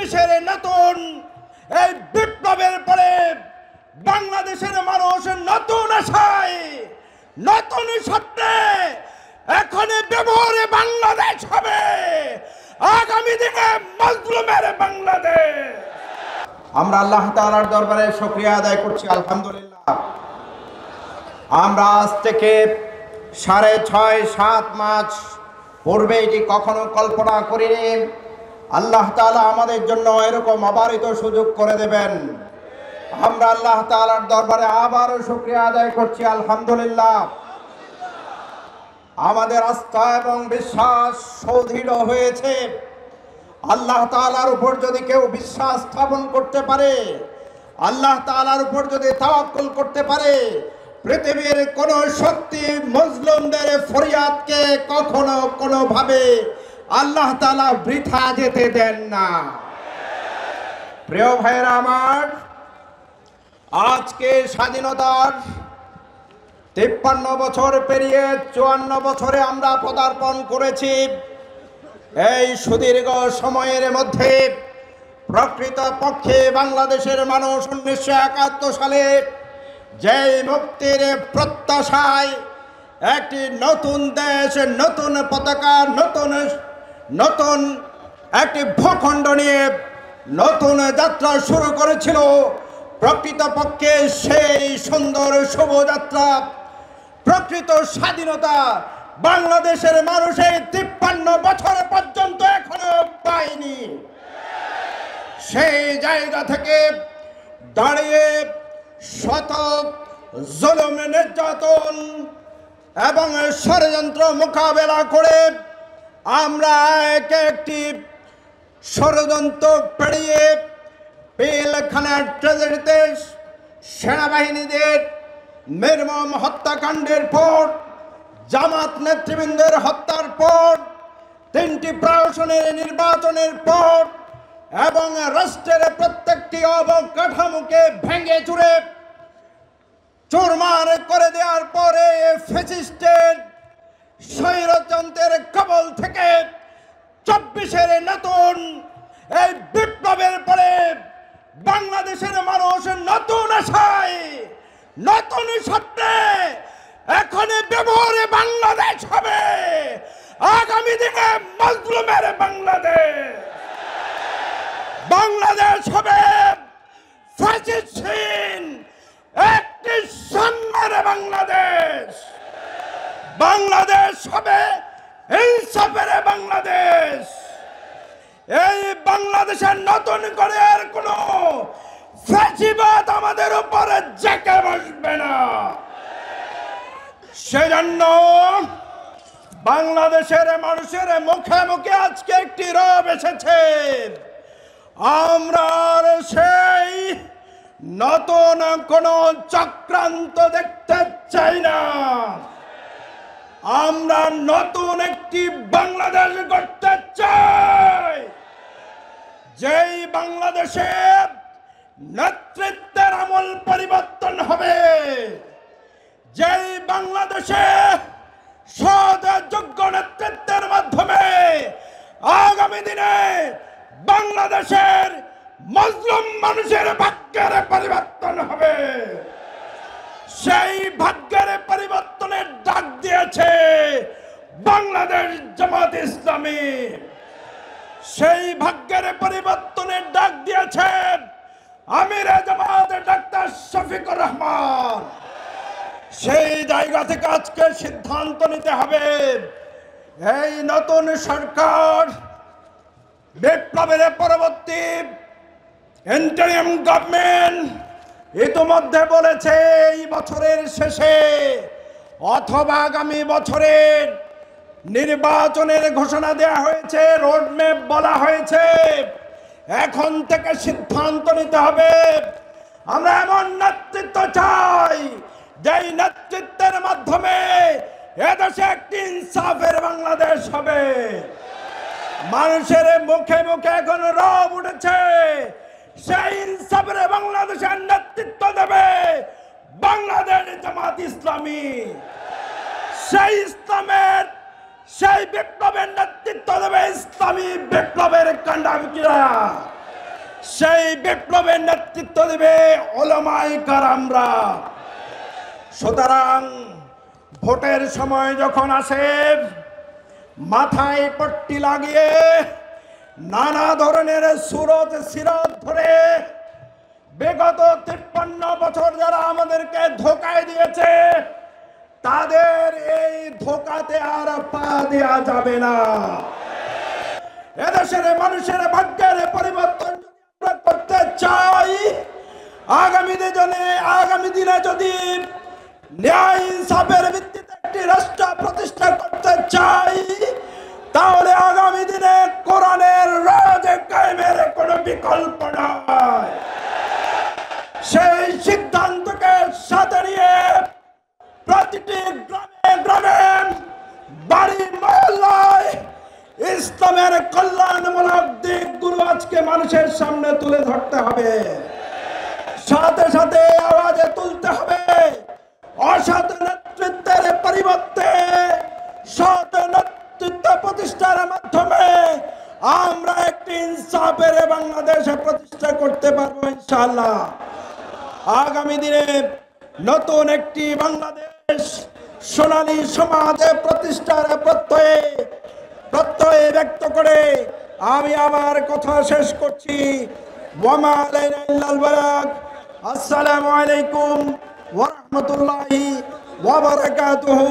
২৪-এর নতুন এই বিপ্লবের পরে বাংলাদেশের মানুষ নতুন আশায় নতুন স্বপ্নে এখন ব্যবহারে বাংলাদেশ হবে, আগামী দিনে মজলুমের বাংলাদেশ। আমরা আল্লাহ তাআলার দরবারে শুকরিয়া আদায় করছি, আলহামদুলিল্লাহ। আমরা আজ থেকে 6.5-7 মাস পূর্বে এটি কখনো কল্পনা করিনি আল্লাহ তাআলা আমাদের জন্য এরকম অবারিত সুযোগ করে দেবেন। আমরা আল্লাহ তাআলার দরবারে আবারও শুকরিয়া আদায় করছি, আলহামদুলিল্লাহ। আমাদের আস্থা এবং বিশ্বাস সুদৃঢ় হয়েছে। আল্লাহ তাআলার উপর যদি কেউ বিশ্বাস স্থাপন করতে পারে, আল্লাহ তাআলার উপর যদি তাওয়াক্কুল করতে পারে, পৃথিবীর কোন শক্তি মুসলিমদের ফরিয়াদকে কখনো কোনোভাবে আল্লাহ তাআলা বৃথা যেতে দেন না। প্রিয় ভাইরা আমার, আজকে স্বাধীনতার 53 বছর পেরিয়ে 54 বছরে আমরা পদার্পণ করেছি। এই সুদীর্ঘ সময়ের মধ্যে প্রকৃতপক্ষে বাংলাদেশের মানুষ 1971 সালে যেই মুক্তির প্রত্যাশায় একটি নতুন দেশ, নতুন পতাকা, নতুন একটি ভূখণ্ড নিয়ে নতুন যাত্রা শুরু করেছিল, প্রকৃতপক্ষে সেই সুন্দর শুভযাত্রা, প্রকৃত স্বাধীনতা বাংলাদেশের মানুষ এই 53 বছর পর্যন্ত এখনো পায়নি। সেই জায়গা থেকে দাঁড়িয়ে শত জুলুম, নির্যাতন এবং ষড়যন্ত্র মোকাবেলা করে আমরা একটি ষড়যন্ত্র পেরিয়ে পিলখানার ট্র্যাজেডিতে সেনাবাহিনীদের নির্মম হত্যাকাণ্ডের পর, জামাত নেতৃবৃন্দের হত্যার পর, 3টি প্রশাসনের নির্বাচনের পর এবং রাষ্ট্রের প্রত্যেকটি অবকাঠামোকে ভেঙে চুরে চুরমার করে দেওয়ার পরে ফ্যাসিস্টের স্বৈরতন্ত্রের কবল থেকে 24-এর নতুন এই বিপ্লবের পরে বাংলাদেশের মানুষ নতুন আশায় নতুন স্বপ্নে এখন ব্যবহারে বাংলাদেশ হবে, আগামী দিনে মজলুমের বাংলাদেশ। বাংলাদেশ হবে ফ্যাসিস্টহীন একটি সম্মানের বাংলাদেশ। বাংলাদেশ হবে ইনসাফের বাংলাদেশ। এই বাংলাদেশের নতুন করে আর কোন ফ্যাসিবাদ আমাদের উপরে জেঁকে বসবে না। সেজন্য বাংলাদেশের মানুষের মুখে মুখে আজকে একটি রব এসেছে। আমরা সেই নতুন কোন চক্রান্ত দেখতে চাই না। আমরা নতুন একটি বাংলাদেশ গড়তে চাই, যেই বাংলাদেশে নেতৃত্বের আমল পরিবর্তন হবে, যেই বাংলাদেশে সৎ যোগ্য নেতৃত্বের মাধ্যমে আগামী দিনে বাংলাদেশের মুসলিম মানুষের ভাগ্যের পরিবর্তন হবে। সেই ভাগ্যের পরিবর্তনের ডাক দিয়েছে বাংলাদেশ জামাত ইসলামী। সেই ভাগ্যের পরিবর্তনের ডাক দিয়েছেন আমিরে জামাত ডাক্তার শফিকুর রহমান। সেই জায়গা থেকে আজকে সিদ্ধান্ত নিতে হবে, এই নতুন সরকার বিপ্লবের পরবর্তী ইন্টারিম গভর্নমেন্ট ইতিমধ্যে বলেছে এই বছরের শেষে অথবা আগামী বছরের নির্বাচনের ঘোষণা দেওয়া হয়েছে, রোডম্যাপ বলা হয়েছে। এখন থেকে সিদ্ধান্ত নিতে হবে, আমরা এমন নেতৃত্ব চাই যেই নেতৃত্বের মাধ্যমে এদেশে একটি ইনসাফের বাংলাদেশ হবে। মানুষের মুখে মুখে এখন রব উঠেছে, সেই ইনসাফের বাংলাদেশের নেতৃত্ব দেবে বাংলাদেশ জামাত ইসলামী। সেই ইসলামের সেই বিপ্লবের নেতৃত্ব দেবে ইসলামী বিপ্লবের কান্ডারিরা। সেই বিপ্লবের নেতৃত্ব দেবে উলামায়ে কেরামরা। সুতরাং ভোটের সময় যখন আসে, মাথায় পট্টি লাগিয়ে নানা ধরনের সুরত সিরাত ধরে বিগত 53 বছর যারা আমাদেরকে ধোঁকায় দিয়েছে, তাদের এই ধোঁকাতে আর পা দেওয়া যাবে না। এদেশের মানুষের ভাগ্যের পরিবর্তন আমরা করতে চাই, আগামী দিনে যদি ন্যায় ইনসাফের ভিত্তিতে একটি রাষ্ট্র প্রতিষ্ঠা করতে চাই, তাহলে আগামী দিনে কোরআনের রাজ কায়েমের কোনো বিকল্প নয়। সেই সিদ্ধান্তকে সাথে নিয়ে প্রতিটি গ্রামে গ্রামে, বাড়ি মহল্লায় ইসলামের কল্যাণমূলক দিকগুলো আজকে মানুষের সামনে তুলে ধরতে হবে। সাথে সাথে আওয়াজে তুলতে হবে অসৎ নেতৃত্বের পরিবর্তে সৎ নেতৃত্ব প্রতিষ্ঠার মাধ্যমে আমরা একটি ইনসাফের বাংলাদেশে প্রতিষ্ঠা করতে পারবো ইনশাআল্লাহ। আগামী দিনে নতুন একটি বাংলাদেশ সোনালী সমাজে প্রতিষ্ঠার প্রত্যয় ব্যক্ত করে আমি আমার কথা শেষ করছি। ওয়ামা আলাইনা ইল্লাল বালাগ। আসসালামু আলাইকুম ওয়া রাহমাতুল্লাহি ওয়া বারাকাতুহু।